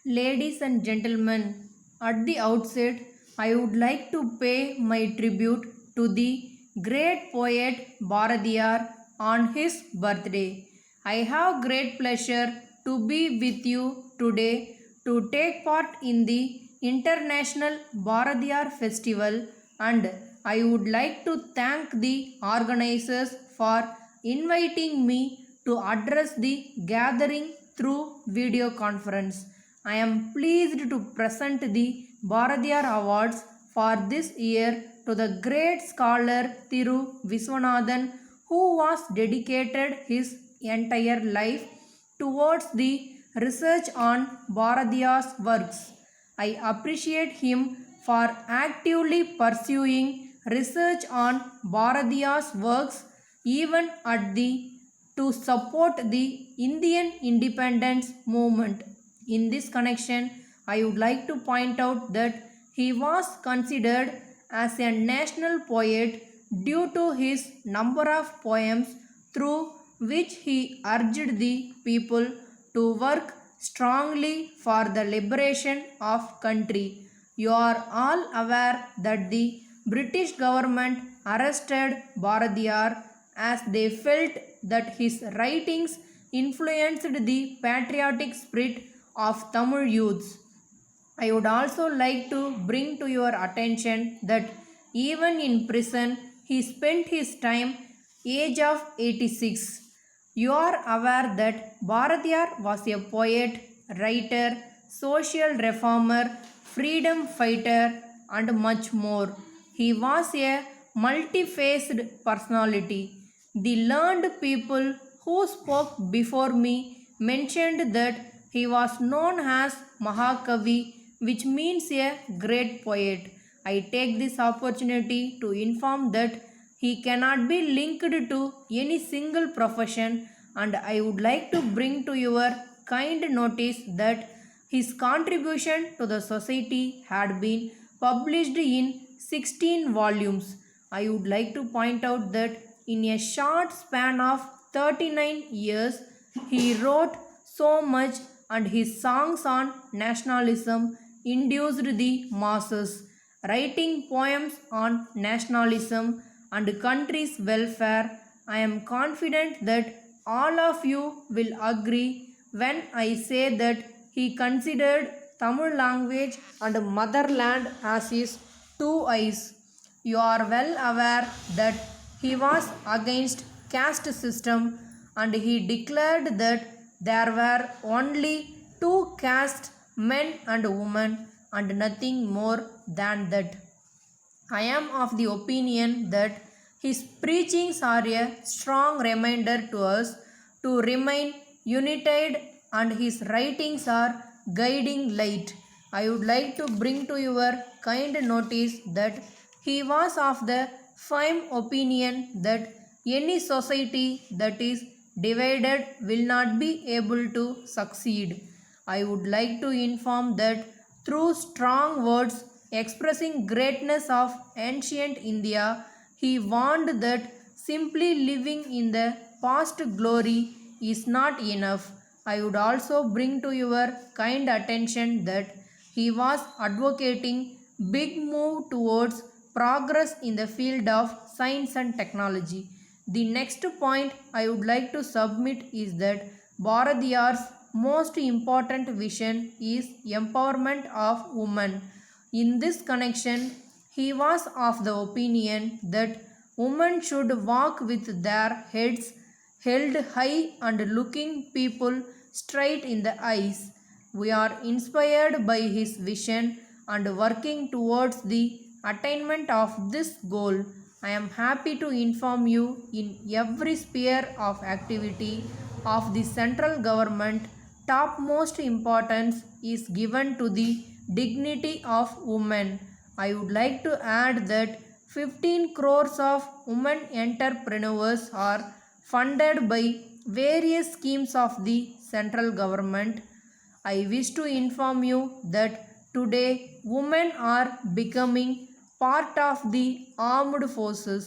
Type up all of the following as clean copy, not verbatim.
Ladies and gentlemen, at the outset, I would like to pay my tribute to the great poet Bharadiyar on his birthday. I have great pleasure to be with you today to take part in the International Bharadiyar Festival, and I would like to thank the organizers for inviting me to address the gathering through video conference. I am pleased to present the Bharadiyar Awards for this year to the great scholar Thiru Viswanathan, who was dedicated his entire life towards the research on Bharadiyar's works. I appreciate him for actively pursuing research on Bharadiyar's works even at the to support the Indian independence movement. In this connection, I would like to point out that he was considered as a national poet due to his number of poems through which he urged the people to work strongly for the liberation of country. You are all aware that the British government arrested Bharadiyar as they felt that his writings influenced the patriotic spirit of Tamil youths. I would also like to bring to your attention that even in prison he spent his time age of 86. You are aware that Bharatiyar was a poet, writer, social reformer, freedom fighter and much more. He was a multi-faced personality. The learned people who spoke before me mentioned that he was known as Mahakavi, which means a great poet. I take this opportunity to inform that he cannot be linked to any single profession, and I would like to bring to your kind notice that his contribution to the society had been published in 16 volumes. I would like to point out that in a short span of 39 years, he wrote so much, and his songs on nationalism induced the masses. Writing poems on nationalism and country's welfare, I am confident that all of you will agree when I say that he considered Tamil language and motherland as his two eyes. You are well aware that he was against caste system, and he declared that there were only two castes, men and women, and nothing more than that. I am of the opinion that his preachings are a strong reminder to us to remain united, and his writings are guiding light. I would like to bring to your kind notice that he was of the firm opinion that any society that is divided will not be able to succeed. I would like to inform that through strong words expressing greatness of ancient India, he warned that simply living in the past glory is not enough. I would also bring to your kind attention that he was advocating big move towards progress in the field of science and technology. The next point I would like to submit is that Bharadiyar's most important vision is empowerment of women. In this connection, he was of the opinion that women should walk with their heads held high and looking people straight in the eyes. We are inspired by his vision and working towards the attainment of this goal. I am happy to inform you in every sphere of activity of the central government, topmost importance is given to the dignity of women. I would like to add that 15 crores of women entrepreneurs are funded by various schemes of the central government. I wish to inform you that today women are becoming part of the armed forces.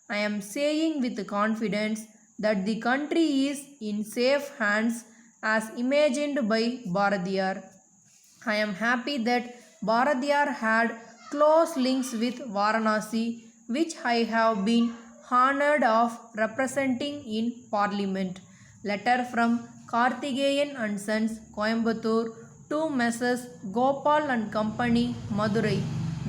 I am saying with confidence that the country is in safe hands as imagined by Bharadiyar. I am happy that Bharatiyar had close links with Varanasi, which I have been honored of representing in Parliament. Letter from Karthikeyan and Sons, Coimbatore, to Messrs. Gopal and Company, Madurai.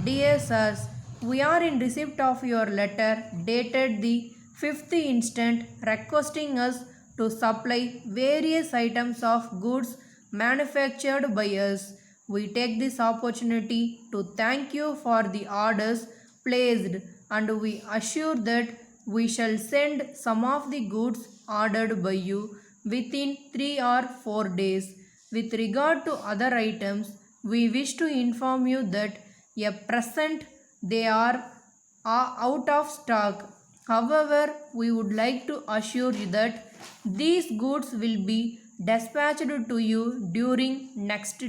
Dear Sirs, we are in receipt of your letter dated the 5th instant requesting us to supply various items of goods manufactured by us. We take this opportunity to thank you for the orders placed and we assure that we shall send some of the goods ordered by you within 3 or 4 days. With regard to other items, we wish to inform you that at present they are out of stock. However, we would like to assure you that these goods will be dispatched to you during next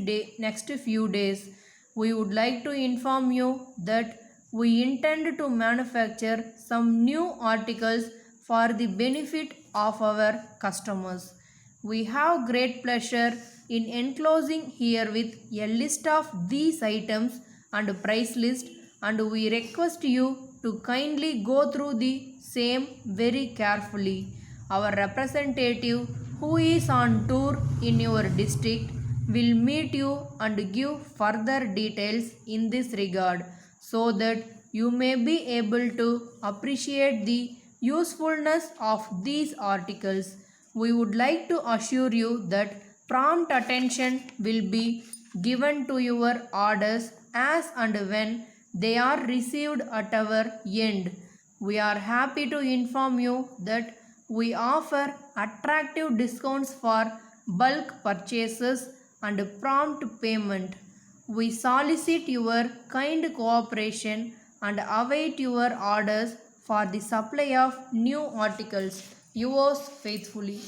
few days. We would like to inform you that we intend to manufacture some new articles for the benefit of our customers. We have great pleasure in enclosing herewith a list of these items and price list, and we request you to kindly go through the same very carefully. Our representative who is on tour in your district will meet you and give further details in this regard so that you may be able to appreciate the usefulness of these articles. We would like to assure you that prompt attention will be given to your orders as and when they are received at our end. We are happy to inform you that we offer attractive discounts for bulk purchases and prompt payment. We solicit your kind cooperation and await your orders for the supply of new articles. Yours faithfully.